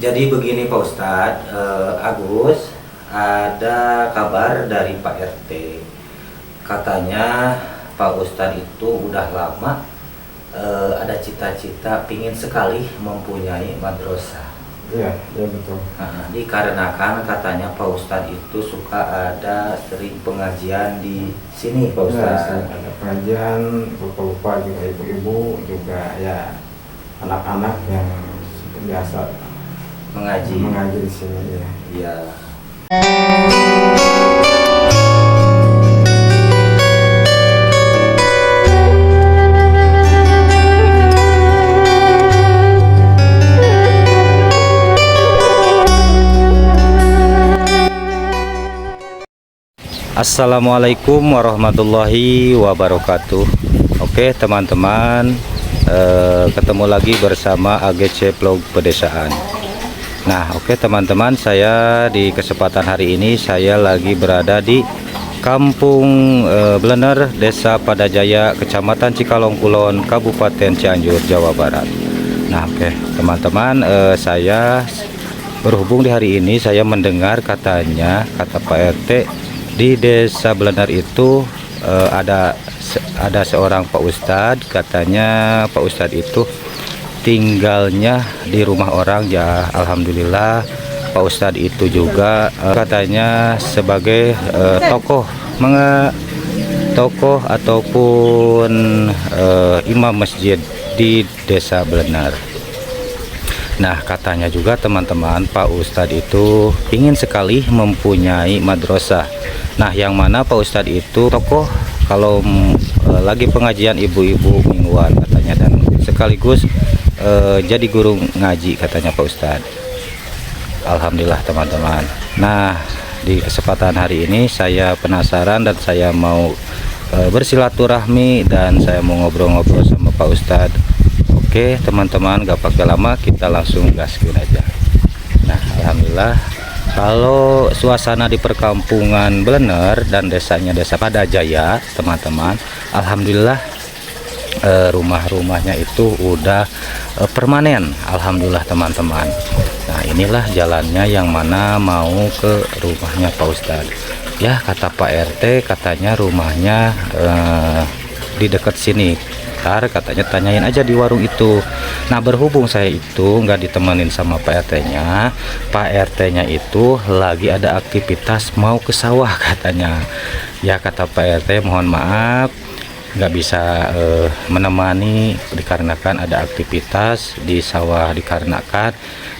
Jadi begini Pak Ustadz, Agus, ada kabar dari Pak RT. Katanya Pak Ustadz itu udah lama ada cita-cita pingin sekali mempunyai madrasah. Iya, iya betul. Nah, dikarenakan katanya Pak Ustadz itu suka ada sering pengajian di sini Pak Ya, Ustadz. ada pengajian, bapak-bapak juga ibu-ibu juga ya anak-anak yang biasa mengaji di sini ya. Iya. Assalamualaikum warahmatullahi wabarakatuh. Oke teman-teman, ketemu lagi bersama AGC Vlog Pedesaan. Nah oke teman-teman, saya di kesempatan hari ini saya lagi berada di Kampung Blener, Desa Padajaya, Kecamatan Cikalong Kulon, Kabupaten Cianjur, Jawa Barat. Nah oke teman-teman, saya berhubung di hari ini saya mendengar kata Pak RT di Desa Blener itu ada seorang Pak Ustadz. Katanya Pak Ustadz itu tinggalnya di rumah orang ya. Alhamdulillah Pak Ustadz itu juga katanya sebagai tokoh ataupun imam masjid di Desa Blener. Nah katanya juga teman-teman, Pak Ustadz itu ingin sekali mempunyai madrasah. Nah yang mana Pak Ustadz itu tokoh kalau lagi pengajian ibu-ibu mingguan katanya, dan sekaligus jadi guru ngaji katanya Pak Ustadz. Alhamdulillah teman-teman. Nah di kesempatan hari ini saya penasaran dan saya mau bersilaturahmi dan saya mau ngobrol-ngobrol sama Pak Ustadz. Oke teman-teman, gak pakai lama, kita langsung gaskin aja. Nah alhamdulillah, kalau suasana di perkampungan Blener dan desanya Desa Padajaya teman-teman, alhamdulillah rumah-rumahnya itu udah permanen, alhamdulillah teman-teman. Nah inilah jalannya yang mana mau ke rumahnya Pak Ustadz. Ya kata Pak RT katanya rumahnya di dekat sini. Katanya tanyain aja di warung itu. Nah berhubung saya itu nggak ditemenin sama Pak RT-nya, Pak RT-nya itu lagi ada aktivitas mau ke sawah katanya. Ya kata Pak RT mohon maaf nggak bisa menemani dikarenakan ada aktivitas di sawah, dikarenakan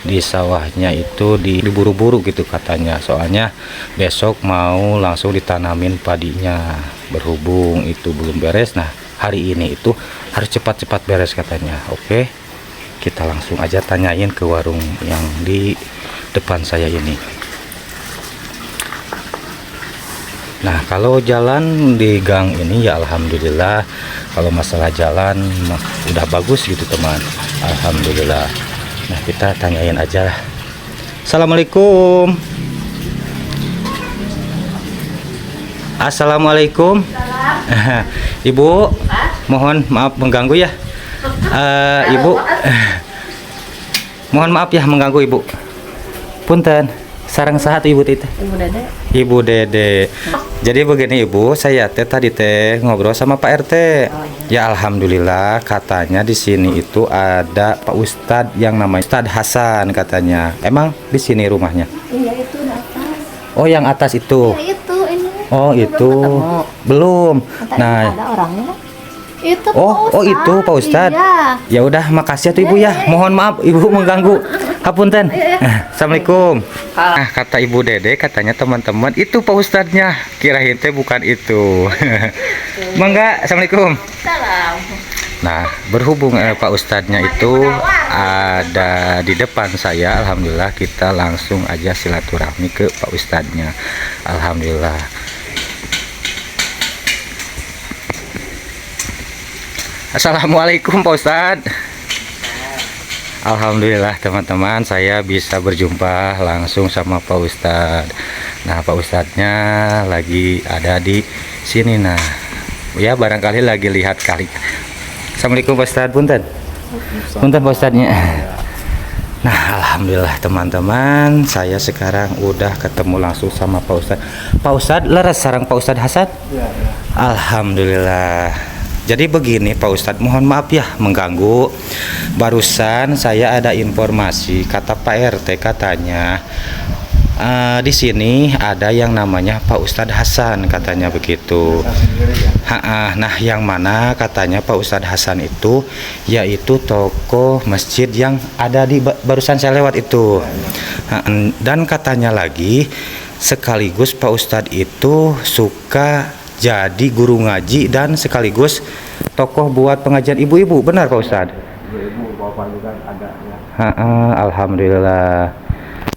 di sawahnya itu diburu-buru gitu katanya, soalnya besok mau langsung ditanamin padinya. Berhubung itu belum beres, nah hari ini itu harus cepat-cepat beres katanya. Oke, kita langsung aja tanyain ke warung yang di depan saya ini. Nah kalau jalan di gang ini ya alhamdulillah, kalau masalah jalan udah bagus gitu teman, alhamdulillah. Nah kita tanyain aja. Assalamualaikum. Assalamualaikum. Ibu, mohon maaf mengganggu ya. Ibu, mohon maaf ya mengganggu Ibu. Punten, sarang sahat Ibu Tite. Ibu Dede. Ibu Dede. Jadi begini Ibu, saya tadi ngobrol sama Pak RT. Ya alhamdulillah katanya di sini itu ada Pak Ustadz yang namanya Ustadz Hasan katanya. Emang di sini rumahnya? Iya itu di atas. Oh yang atas itu. Ya itu ini. Oh Ini itu belum. Tadi Nah, ada orangnya. Itu oh itu Pak Ustadz. Iya. Ya udah makasih tuh Ibu ya. Mohon maaf Ibu mengganggu. Hapunten. Assalamualaikum. Nah, kata Ibu Dede katanya teman-teman itu Pak Ustadznya. Kirain teh bukan itu. Mangga. Assalamualaikum. Salam. Nah, berhubung Pak Ustadznya itu ada di depan saya, alhamdulillah kita langsung aja silaturahmi ke Pak Ustadznya. Alhamdulillah. Assalamualaikum Pak Ustadz. Alhamdulillah teman-teman, saya bisa berjumpa langsung sama Pak Ustadz. Nah Pak Ustadznya lagi ada di sini. Nah ya barangkali lagi lihat kali. Assalamualaikum Pak Ustadz. Punten. Punten Pak Ustadznya. Nah, alhamdulillah teman-teman, saya sekarang udah ketemu langsung sama Pak Ustadz. Pak Ustadz, leres sarang Pak Ustadz Hasan? Ya, ya. Alhamdulillah. Jadi begini Pak Ustadz, mohon maaf ya mengganggu. Barusan saya ada informasi kata Pak RT katanya di sini ada yang namanya Pak Ustadz Hasan katanya begitu. Saya sendiri ya. Nah, yang mana katanya Pak Ustadz Hasan itu yaitu tokoh masjid yang ada di barusan saya lewat itu. Dan katanya lagi sekaligus Pak Ustadz itu suka jadi guru ngaji dan sekaligus tokoh buat pengajian ibu-ibu. Benar Pak Ustadz? Ibu bapak juga ada ya. Alhamdulillah.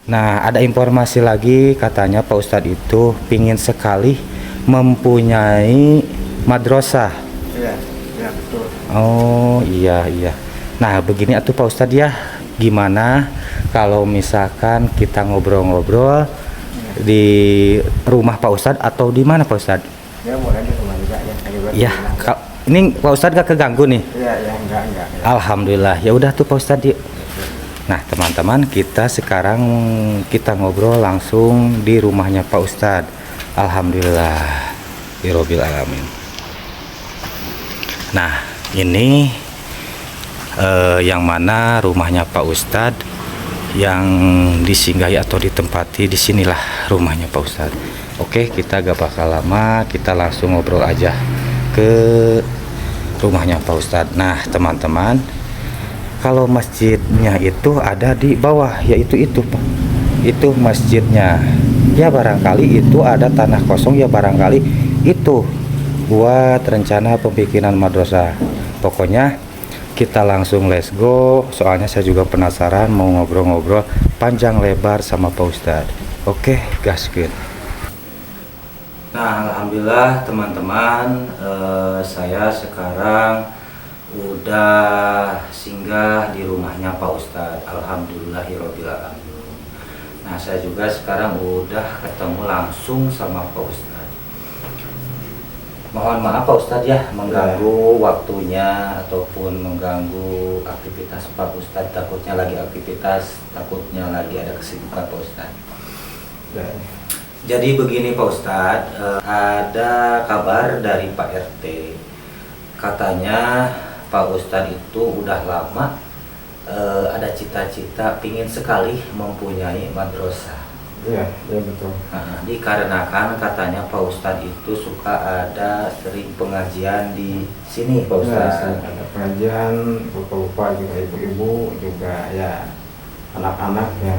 Nah, ada informasi lagi katanya Pak Ustadz itu pingin sekali mempunyai madrasah. Iya, iya betul. Oh iya. Nah begini atuh Pak Ustadz ya, gimana kalau misalkan kita ngobrol-ngobrol di rumah Pak Ustadz atau di mana Pak Ustadz? Ya boleh di rumah juga ya. Ya, ini Pak Ustadz gak keganggu nih? Iya, enggak. Ya. Alhamdulillah, ya udah tuh Pak Ustadz yuk. Nah teman-teman, kita sekarang kita ngobrol langsung di rumahnya Pak Ustadz. Alhamdulillah, Birobbil Alamin. Nah ini yang mana rumahnya Pak Ustadz yang disinggahi atau ditempati, disinilah rumahnya Pak Ustadz. Oke, kita gak bakal lama, kita langsung ngobrol aja ke rumahnya Pak Ustadz. Nah teman-teman, kalau masjidnya itu ada di bawah, yaitu itu Pak, itu masjidnya. Ya barangkali itu ada tanah kosong, ya barangkali itu buat rencana pembikinan madrasah. Pokoknya kita langsung let's go, soalnya saya juga penasaran mau ngobrol-ngobrol panjang lebar sama Pak Ustadz. Oke, gaskeun. Nah, alhamdulillah teman-teman, saya sekarang udah singgah di rumahnya Pak Ustadz. Alhamdulillahirobbil alamin. Nah, saya juga sekarang udah ketemu langsung sama Pak Ustadz. Mohon maaf Pak Ustadz ya mengganggu waktunya ataupun mengganggu aktivitas Pak Ustadz. Takutnya lagi aktivitas, takutnya lagi ada kesibukan Pak Ustadz. Ya. Jadi begini Pak Ustadz, ada kabar dari Pak RT. Katanya Pak Ustadz itu udah lama ada cita-cita pingin sekali mempunyai madrasah. Iya, ya betul. Dikarenakan katanya Pak Ustadz itu suka ada sering pengajian di sini Pak Ya, Ustadz. ada pengajian, bapak-bapak juga ibu-ibu juga ya, anak-anak yang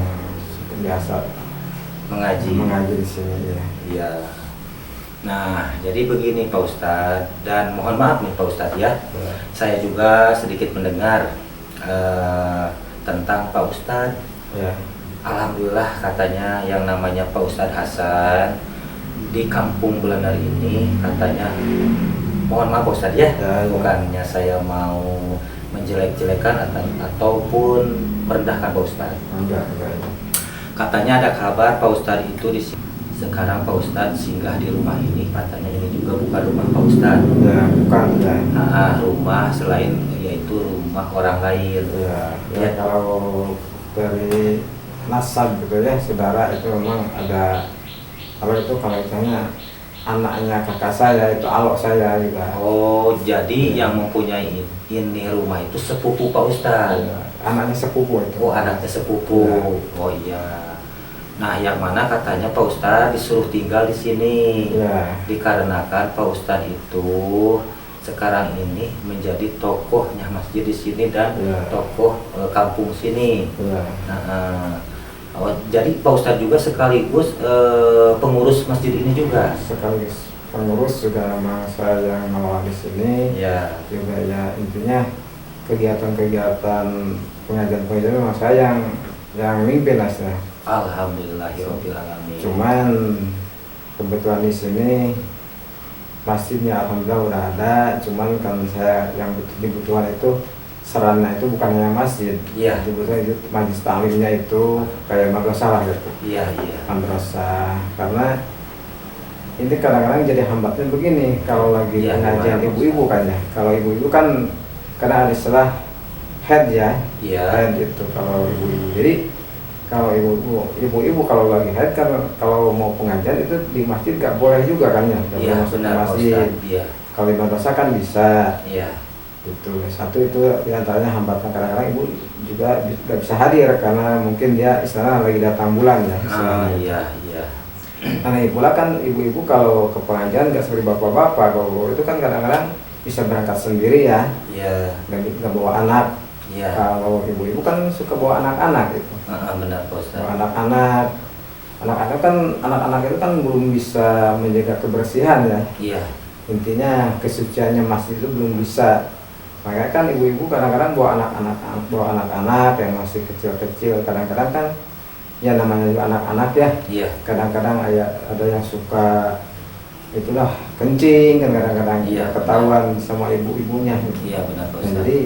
biasa mengaji di sini ya. Iya. Nah, jadi begini Pak Ustadz, dan mohon maaf nih Pak Ustadz ya, saya juga sedikit mendengar tentang Pak Ustadz. Ya. Alhamdulillah katanya yang namanya Pak Ustadz Hasan di kampung Belandari ini katanya, mohon maaf Pak Ustadz ya, bukannya saya mau menjelek-jelekan ataupun merendahkan Pak Ustadz. Enggak. Katanya ada kabar Pak Ustadz itu di sini. Sekarang Pak Ustadz singgah di rumah ini, katanya ini juga bukan rumah Pak Ustadz. Ya, bukan ya. Rumah selain yaitu rumah orang lain. Ya, kalau dari nasab gitu ya, saudara itu memang ada, kalau misalnya anaknya kakak saya itu alok saya juga. Oh, jadi yang mempunyai ini rumah itu sepupu Pak Ustadz. Ya, anaknya sepupu itu. Oh, anaknya sepupu. Ya. Oh iya. Nah, yang mana katanya Pak Ustadz disuruh tinggal di sini. Ya. Dikarenakan Pak Ustadz itu sekarang ini menjadi tokohnya masjid di sini dan tokoh kampung sini. Ya. Jadi Pak Ustadz juga sekaligus pengurus masjid ini juga. Sekaligus pengurus juga sama saya yang mengelola di sini. Ya. Juga ya intinya kegiatan-kegiatan pengajian memang saya yang mimpin lah saya. Alhamdulillahirobbil alamin. Cuman kebetulan di sini masjidnya alhamdulillah udah ada, cuman kan saya yang dibutuhkan itu sarannya itu bukan hanya masjid. Iya. Dibutuhkan itu majelis taklimnya itu kayak madrasah lah gitu. Iya. Madrasah, karena ini kadang-kadang jadi hambatan begini kalau lagi pengajian ibu-ibu kan ya. Kalau ibu-ibu kan kadang ada istilah head ya, Iya. head itu kalau ibu-ibu. Jadi kalau ibu-ibu kalau lagi haid kan kalau mau pengajian itu di masjid gak boleh juga kan ya, nggak Iya, boleh masuk ke benar Pak masjid. Ustadz. Iya. Kalau di madrasah kan bisa. Iya. Itu satu itu diantaranya hambatan, kadang-kadang ibu juga gak bisa hadir karena mungkin dia istilahnya lagi datang bulan ya. Ah, istilahnya. iya, iya. Karena pula kan ibu-ibu kalau ke pengajian gak seperti bapak-bapak, kalau itu kan kadang-kadang bisa berangkat sendiri ya, Iya. nggak bawa anak. Iya. Kalau ibu-ibu kan suka bawa anak-anak itu. Benar Pak Ustadz. Bawa anak-anak kan, anak-anak itu kan belum bisa menjaga kebersihan ya. Iya. Intinya kesuciannya masjid itu belum bisa. Makanya kan ibu-ibu kadang-kadang bawa anak-anak yang masih kecil-kecil. Kadang-kadang kan ya namanya juga anak-anak ya. Iya. Kadang-kadang ada yang suka itulah kencing kan, kadang-kadang Iya, ketahuan sama ibu-ibunya. Iya, benar Pak Dan Ustadz. jadi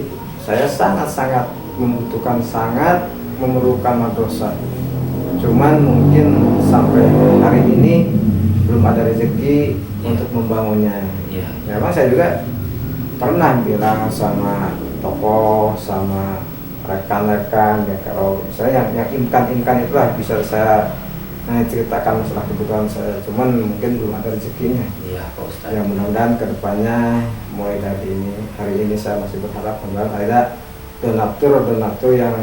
saya sangat-sangat membutuhkan, sangat memerlukan madrasah. Cuman mungkin sampai hari ini belum ada rezeki untuk membangunnya. Iya. Memang saya juga pernah bilang sama tokoh, sama rekan-rekan ya, kalau saya yang imkan itulah bisa saya ceritakan masalah kebutuhan saya, cuman mungkin belum ada rezekinya. Iya Pak Ustadz. Ya mudah-mudahan kedepannya mulai dari hari ini saya masih berharap mudah-mudahan ada donatur yang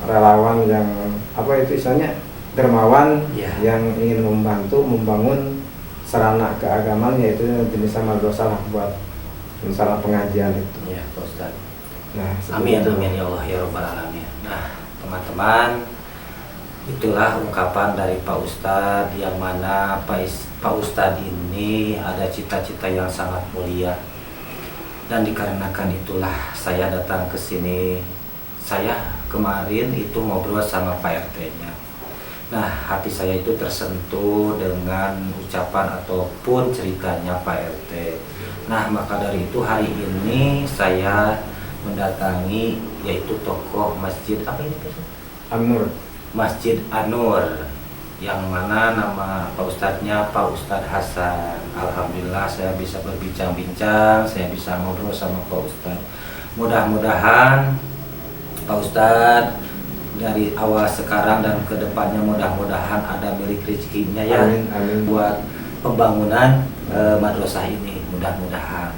relawan, yang apa itu istilahnya dermawan, Iya. yang ingin membantu membangun sarana keagamaan, yaitu jenis madrasah buat misalnya pengajian itu. Iya Pak Ustadz. Nah, Amin, seperti itu. amin ya Allah ya Rabbal Alamin. Nah teman-teman, itulah ungkapan dari Pak Ustadz, yang mana Pak Ustadz ini ada cita-cita yang sangat mulia, dan dikarenakan itulah saya datang ke sini. Saya kemarin itu ngobrol sama Pak RT-nya. Nah, hati saya itu tersentuh dengan ucapan ataupun ceritanya Pak RT. Nah, maka dari itu hari ini saya mendatangi yaitu tokoh masjid apa ini Pak? An-Nur. Masjid An-Nur, yang mana nama Pak Ustadznya Pak Ustadz Hasan. Alhamdulillah saya bisa berbincang-bincang, saya bisa ngobrol sama Pak Ustadz. Mudah-mudahan Pak Ustadz dari awal sekarang dan kedepannya mudah-mudahan ada milik rezekinya ya. Amin, amin. Buat pembangunan madrasah ini, mudah-mudahan.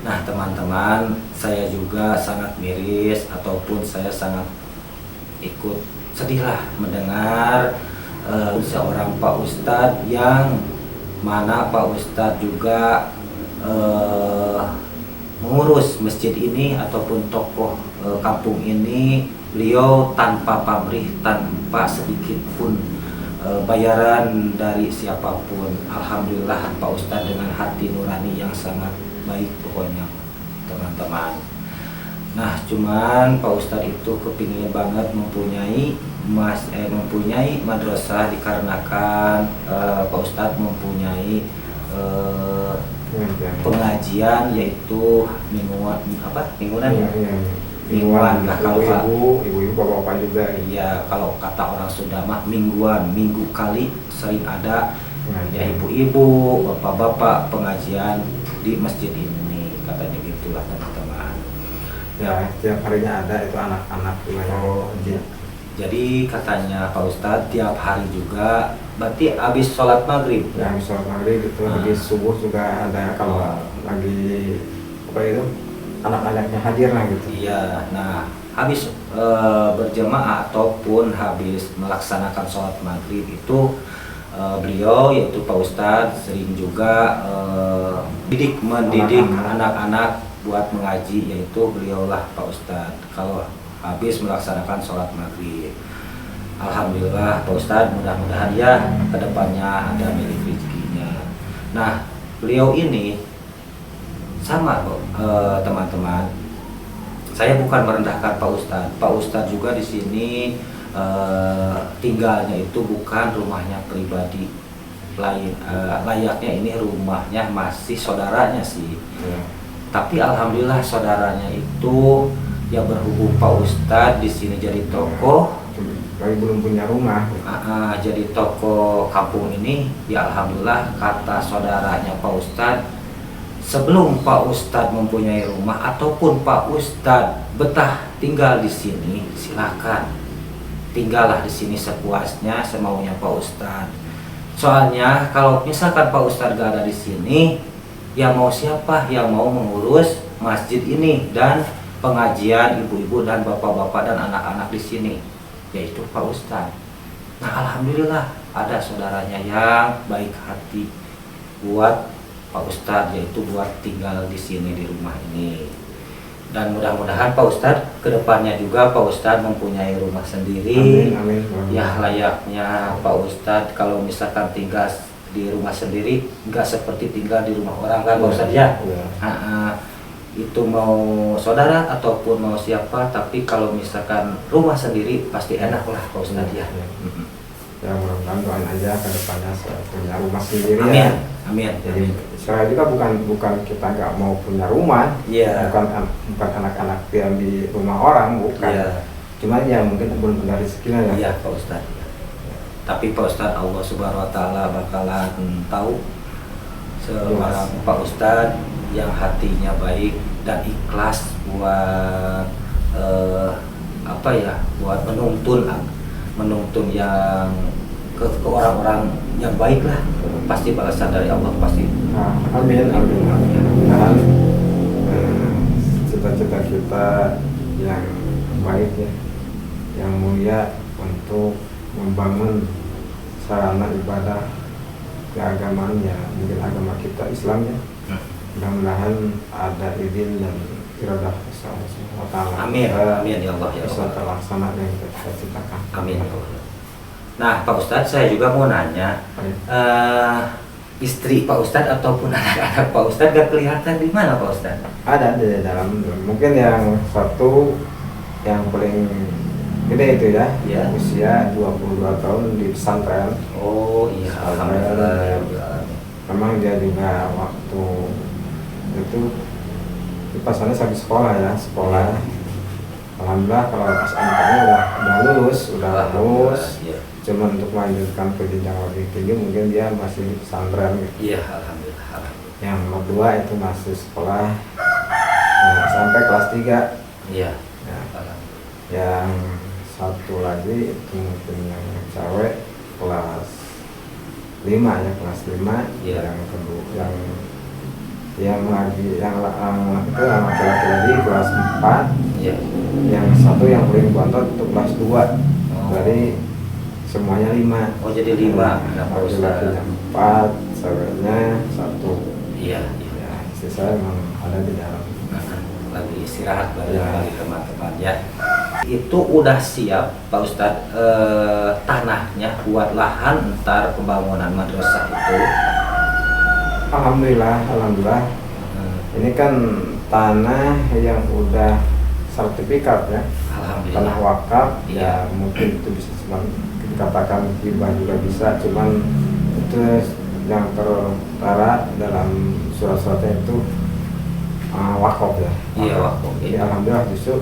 Nah teman-teman, saya juga sangat miris ataupun saya sangat ikut sedihlah mendengar seorang Pak Ustadz, yang mana Pak Ustadz juga mengurus masjid ini ataupun tokoh kampung ini. Beliau tanpa pamrih, tanpa sedikit pun bayaran dari siapapun. Alhamdulillah Pak Ustadz dengan hati nurani yang sangat baik pokoknya teman-teman. Nah cuman Pak Ustadz itu kepingin banget mempunyai madrasah, dikarenakan Pak Ustadz mempunyai pengajian yaitu mingguan mingguan lah kalau ibu-ibu bapak-bapak juga. iya, kalau kata orang Sunda mah mingguan, minggu kali sering ada ya ibu-ibu, bapak-bapak pengajian di masjid ini, katanya gitulah teman-teman. Ya, tiap harinya ada itu anak-anak juga. Jadi katanya Pak Ustadz tiap hari juga, berarti habis sholat maghrib. Ya, habis sholat maghrib itu, habis subuh juga ada, kalau lagi apa itu anak-anaknya hadir lah gitu. Iya, nah habis berjamaah ataupun habis melaksanakan sholat maghrib itu beliau yaitu Pak Ustadz sering juga mendidik anak-anak buat mengaji, yaitu beliaulah Pak Ustadz kalau habis melaksanakan sholat maghrib. Alhamdulillah Pak Ustadz, mudah-mudahan ya kedepannya ada milik rezekinya. Nah beliau ini sama teman-teman, saya bukan merendahkan Pak Ustadz. Pak Ustadz juga di sini tinggalnya itu bukan rumahnya pribadi lain, layaknya ini rumahnya masih saudaranya sih. Tapi alhamdulillah saudaranya itu yang berhubung Pak Ustadz di sini jadi tokoh, lagi belum punya rumah. jadi tokoh kampung ini, ya alhamdulillah kata saudaranya Pak Ustadz sebelum Pak Ustadz mempunyai rumah ataupun Pak Ustadz betah tinggal di sini, silakan tinggallah di sini sepuasnya, semaunya Pak Ustadz. Soalnya kalau misalkan Pak Ustadz gak ada di sini, yang mau siapa yang mau mengurus masjid ini dan pengajian ibu-ibu dan bapak-bapak dan anak-anak di sini, yaitu Pak Ustadz. Nah, alhamdulillah ada saudaranya yang baik hati buat Pak Ustadz, yaitu buat tinggal di sini di rumah ini. Dan mudah-mudahan Pak Ustadz kedepannya juga Pak Ustadz mempunyai rumah sendiri. Amin, amin. Ya, layaknya Pak Ustadz kalau misalkan tinggal di rumah sendiri nggak seperti tinggal di rumah orang kan Pak Ustadz ya. Iya. Itu mau saudara ataupun mau siapa, tapi kalau misalkan rumah sendiri pasti enak lah Pak Ustadz ya. Ya, mudah-mudahan doain aja ke depannya saya punya rumah sendiri. Amin. Ya. Amin. Jadi saya juga bukan kita nggak mau punya rumah, Iya. bukan anak-anak yang di rumah orang, bukan. Iya. Cuman ya mungkin belum ada rezekinya ya. Iya Pak Ustadz. Tapi Pak Ustadz Allah Subhanahu Wa Taala bakalan tahu seorang Pak Ustadz yang hatinya baik dan ikhlas buat buat menuntun yang ke orang-orang yang baik lah, pasti balasan dari Allah pasti. Nah, amin, amin, amin. Mudah-mudahan cita-cita kita yang baik ya, yang mulia untuk membangun sarana ibadah keagamaan ya, mungkin agama kita Islam ya. Mudah-mudahan ada izin dan iradah Allah Subhanahu wa Ta'ala. Amin, amin ya Allah ya bisa Allah. terlaksana yang kita citakan. Amin ya Allah. Nah Pak Ustadz, saya juga mau nanya, istri Pak Ustadz ataupun anak-anak Pak Ustadz gak kelihatan di mana Pak Ustadz? Ada di dalam, mungkin yang satu yang paling gede itu ya, Ya. usia 22 tahun di pesantren. Oh iya, alhamdulillah. Memang dia juga waktu itu di pasarnya sampai sekolah ya, sekolah. Alhamdulillah kalau SMK-nya udah lulus, Iya. Cuman untuk melanjutkan ke jenjang lebih tinggi mungkin dia masih di pesantren gitu. Iya, alhamdulillah. Yang kedua itu masih sekolah sampai kelas 3. Iya. Ya. Alhamdulillah. Yang satu lagi itu mungkin yang cewek kelas 5 ya, kelas 5. Iya. Yang kedua yang laki-laki lagi kelas 4. Iya. Yang satu yang paling bontot itu kelas 2. Dari semuanya 5. Oh jadi 5 anak Pak Ustadz. 4, ceweknya 1. Iya. Ya, istri saya memang ada di dalam. Lagi istirahat bagi Ya. teman-teman ya. Itu udah siap Pak Ustadz tanahnya buat lahan ntar pembangunan madrasah itu. Alhamdulillah. Ini kan tanah yang udah sertifikat ya, Alhamdulillah. tanah wakaf. Iya. Ya mungkin itu bisa dikatakan hibah juga bisa, cuman itu yang tertara dalam surat-suratnya itu wakaf ya. Iya, wakaf. Jadi alhamdulillah justru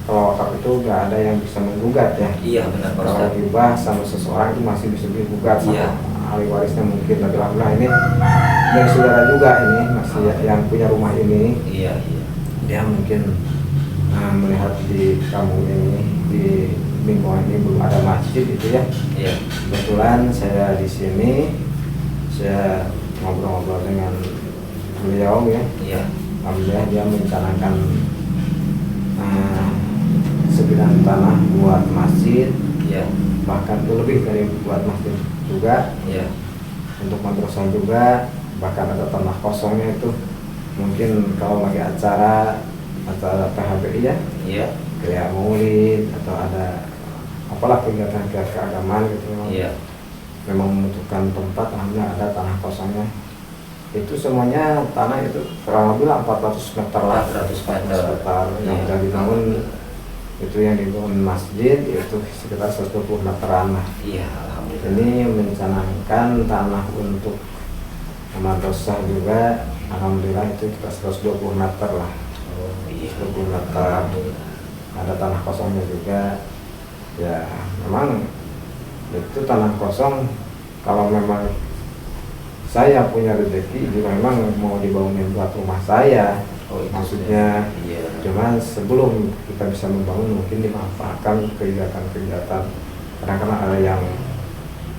kalau wakaf itu nggak ada yang bisa menggugat ya. Iya benar Pak Kalau Ustadz. hibah sama seseorang itu masih bisa digugat sama Iya. ahli warisnya mungkin, tapi alhamdulillah ini dari saudara juga ini masih yang punya rumah ini. Iya. Dia mungkin melihat di kampung ini, di lingkungan ini belum ada masjid itu ya. Iya. Kebetulan saya di sini, saya ngobrol-ngobrol dengan beliau ya. Iya. Alhamdulillah dia merencanakan sebidang tanah buat masjid, Iya. bahkan itu lebih dari buat masjid juga, Iya. untuk madrasah juga, bahkan ada tanah kosongnya itu mungkin kalau lagi acara PHBI ya, Iya. kayak maulid atau ada apalah kegiatan-kegiatan keagamaan gitu, Iya. memang membutuhkan tempat, alhamdulillah ada tanah kosongnya. Itu semuanya tanah itu kurang lebih 400 meter lah, 400 meter. yang Iya. sudah dibangun. Itu yang dibangun masjid itu sekitar 120 meteran lah. Iya, alhamdulillah. Ini mencanangkan tanah untuk madrasah juga, alhamdulillah itu kita 120 meter lah. Oh iya. 120 meter. Ada tanah kosongnya juga. Ya memang itu tanah kosong kalau memang saya punya rezeki juga memang mau dibangunin buat rumah saya. Oh, itu Maksudnya iya. cuman sebelum kita bisa membangun mungkin dimanfaatkan kegiatan-kegiatan, kadang-kadang ada yang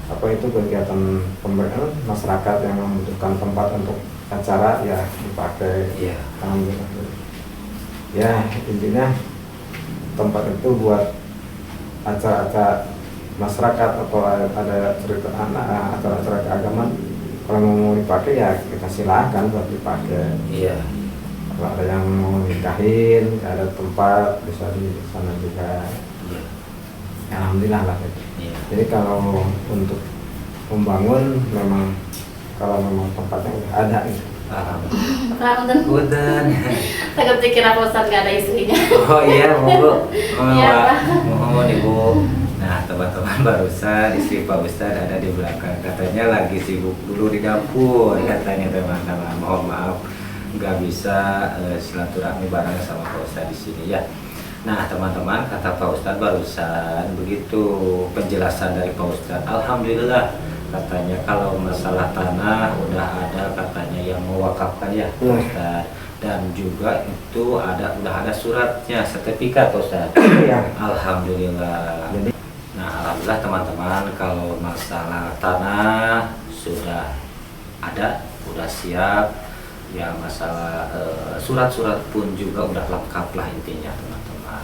apa itu kegiatan masyarakat yang membutuhkan tempat untuk acara ya dipakai. Iya. Alhamdulillah. Ya intinya tempat itu buat acara-acara masyarakat atau ada cerita anak, acara-acara keagamaan, kalau mau dipakai ya kita silakan buat dipakai. Iya. Kalau ada yang mau nikahin, ada tempat bisa di sana juga. Iya. Alhamdulillah lah gitu. Iya. Jadi kalau untuk membangun memang kalau memang tempatnya udah ada gitu. Kangen. Udah. Saya kira Pak Ustadz nggak ada istrinya. Oh iya, monggo. Iya, Pak. Mohon Ibu. Nah, teman-teman, barusan istri Pak Ustadz ada di belakang. Katanya lagi sibuk dulu di dapur, katanya teman-teman. Mohon maaf, nggak bisa silaturahmi bareng sama Pak Ustadz di sini ya. Nah, teman-teman, kata Pak Ustadz barusan begitu penjelasan dari Pak Ustadz. Alhamdulillah, katanya kalau masalah tanah udah ada katanya yang mewakafkan ya Pak Ustadz. Dan juga itu udah ada suratnya, sertifikat Pak Ustadz. Ya. Alhamdulillah. Jadi Nah, alhamdulillah teman-teman, kalau masalah tanah sudah ada, sudah siap. Ya, masalah surat-surat pun juga udah lengkap lah intinya teman-teman.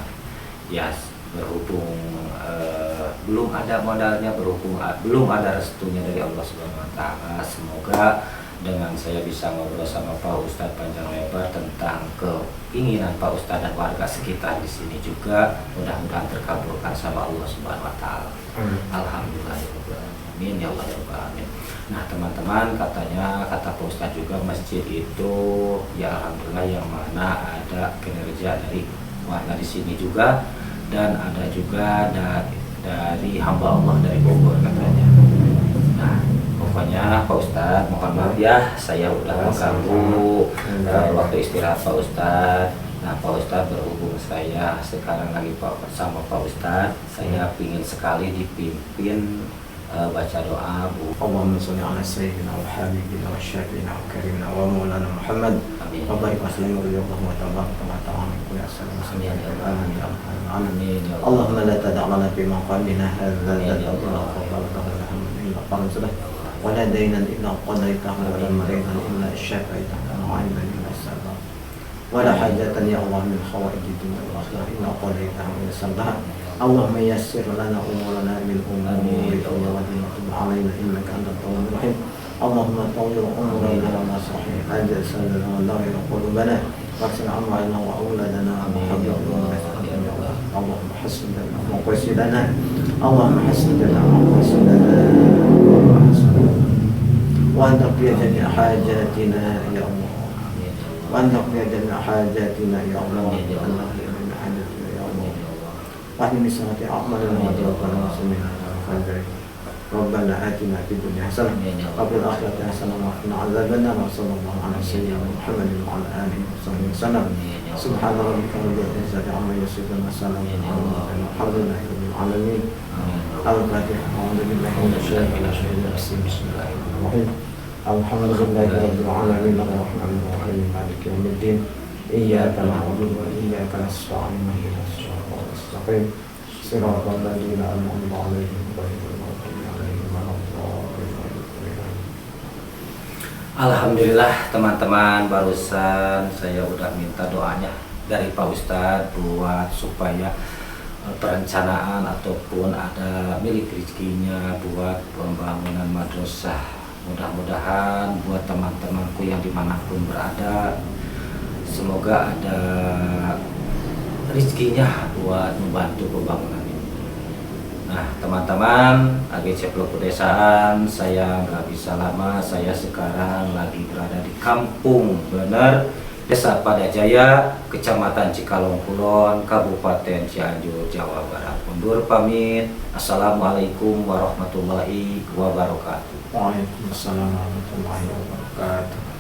Ya, berhubung belum ada modalnya, berhubung belum ada restunya dari Allah Subhanahu wa taala, semoga dengan saya bisa ngobrol sama Pak Ustadz panjang lebar tentang keinginan Pak Ustadz dan warga sekitar di sini juga mudah-mudahan terkabulkan sama Allah Subhanahu wa taala. Alhamdulillah amin ya Allah ya Rabbal alamin. Nah, teman-teman, kata Pak Ustadz juga masjid itu ya alhamdulillah yang mana ada kinerja dari warga di sini juga dan ada juga dari hamba Allah dari Bogor katanya. Nah, pokoknya Pak Ustadz mohon maaf ya, saya udah mengganggu waktu istirahat Pak Ustadz. Nah, Pak Ustadz berhubung saya sekarang lagi sama Pak Ustadz, saya ingin sekali dipimpin baca doa Bu. Allahumma sholli ala sayyidina wa habibina wa syafiina wa karimina wa maulana Muhammad. Amin. Wa barik wa sallim wa radiyallahu wa tabaraka wa ta'ala min kulli asalamu Amin ya Allah. amin ya rabbal alamin. Amin ya Allah. Allahumma la tad'a lana fi maqamina hadha Amin ya dhanban Allah. illa ghafartahu wa la daynan illa qadaytahu wa la maridan illa shafaytahu wa 'ayban illa sabar. ولا حاجة يا الله من خوائج الدنيا والآخرة إلا قضيتها ويسرتها. اللهم يسر لنا أمورنا من أمور الدنيا والدين وتب علينا إنك أنت التواب الرحيم. اللهم طول عمرنا ولا صحيح أجسادنا ونغير قلوبنا واغفر عنا وأولادنا اللهم حسن لنا وقسم لنا اللهم حسن لنا وقسم لنا وأن تقضي جميع حاجاتنا يا الله وأن تقضي جميع حاجاتنا يا الله وأن تقضي جميع حاجاتنا يا الله وأهل سنة أعمالنا وتوفنا مسلمين ربنا آتنا في الدنيا حسنة وفي الآخرة حسنة وقنا عذاب النار وصلى الله على سيدنا محمد وعلى آله وصحبه وسلم سبحان ربك رب العزة عما يصفون وسلام على المرسلين والحمد لله رب العالمين. الفاتحة. أعوذ بالله من الشيطان الرجيم بسم الله الرحمن الرحيم. الحمد لله رب العالمين الرحمن الرحيم مالك يوم الدين إياك نعبد وإياك نستعين اهدنا الصراط المستقيم صراط الذين أنعمت عليهم غير المغضوب عليهم ولا الضالين. Alhamdulillah teman-teman, barusan saya udah minta doanya dari Pak Ustadz buat supaya perencanaan ataupun ada milik rezekinya buat pembangunan madrasah. Mudah-mudahan buat teman-temanku yang dimanapun berada, semoga ada rezekinya buat membantu pembangunan ini. Nah, teman-teman, AGC Blok Pedesaan, saya nggak bisa lama. Saya sekarang lagi berada di Kampung Bener, Desa Padajaya, Kecamatan Cikalong Kulon, Kabupaten Cianjur, Jawa Barat. Undur pamit. Assalamualaikum warahmatullahi wabarakatuh. Waalaikumsalam warahmatullahi wabarakatuh.